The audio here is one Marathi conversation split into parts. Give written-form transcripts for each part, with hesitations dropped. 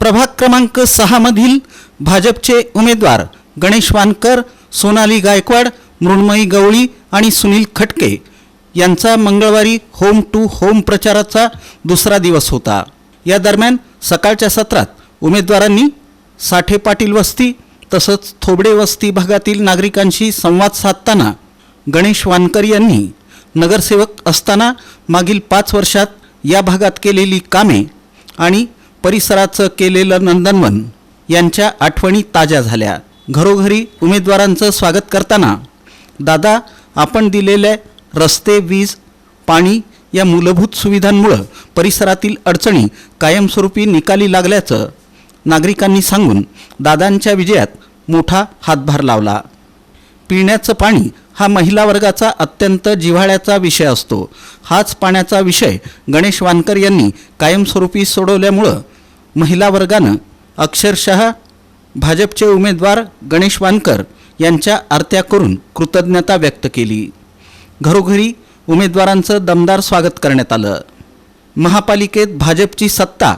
प्रभाग क्रमांक 6 मधील भाजपचे उमेदवार गणेश वानकर, सोनाली गायकवाड, मृण्मयी गवळी आणि सुनील खटके यांचा मंगळवारी होम टू होम प्रचाराचा दुसरा दिवस होता। या दरम्यान सकाळच्या सत्रात उमेदवारांनी साठे पाटील वस्ती तसंच थोबडे वस्ती भागातील नागरिकांशी संवाद साधताना गणेश वानकर यांनी नगरसेवक असताना मागील 5 वर्षात या भागात केलेली कामे आणि परिसराचं केलेलं नंदनवन यांच्या आठवणी ताज्या झाल्या। घरोघरी उमेदवारांचं स्वागत करताना दादा, आपण दिलेले रस्ते, वीज, पाणी या मूलभूत सुविधांमुळे परिसरातील अडचणी कायमस्वरूपी निकाली लागल्याचं नागरिकांनी सांगून दादांच्या विजयात मोठा हातभार लावला। पिण्याचं पाणी हा महिला वर्गाचा अत्यंत जिव्हाळ्याचा विषय असतो। हाच पाण्याचा विषय गणेश वानकर यांनी कायमस्वरूपी सोडवल्यामुळे महिला वर्गानं अक्षरशः भाजपचे उमेदवार गणेश वानकर यांच्या आरत्या करून कृतज्ञता व्यक्त केली। घरोघरी उमेदवारांचं दमदार स्वागत करण्यात आलं। महापालिकेत भाजपची सत्ता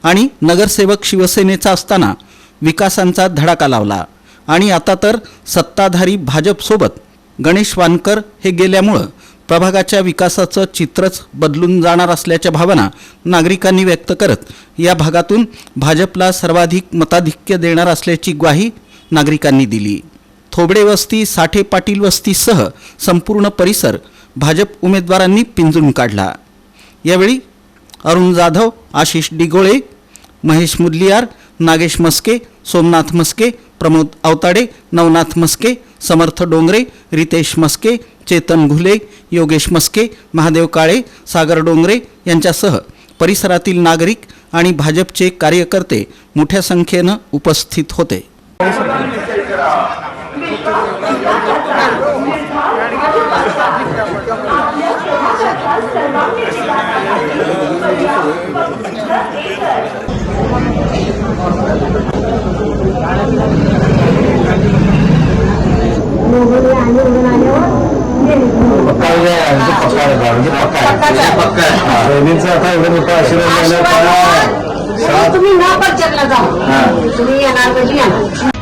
आणि नगरसेवक शिवसेनेचा असताना विकासांचा धडाका लावला आणि आता तर सत्ताधारी भाजपसोबत गणेश वानकर हे गेल्यामुळं प्रभागाच्या विकासाचं चित्रच बदलून जाणार असल्याच्या भावना नागरिकांनी व्यक्त करत या भागातून भाजपला सर्वाधिक मताधिक्य देणार असल्याची ग्वाही नागरिकांनी दिली। थोबडे वस्ती, साठे पाटील वस्तीसह संपूर्ण परिसर भाजप उमेदवारांनी पिंजून काढला। यावेळी अरुण जाधव, आशिष डिगोळे, महेश मुदलियार, नागेश मस्के, सोमनाथ मस्के, प्रमोद अवताडे, नवनाथ मस्के, समर्थ डोंगरे, रितेश मस्के, चेतन घुले, योगेश मस्के, महादेव काळे, सागर डोंगरे यांच्यासह परिसरातील नागरिक आणि भाजपचे कार्यकर्ते मोठ्या संख्येनं उपस्थित होते। तुम्ही ना पक्षाला जा, तुम्ही येणार कधी येणार।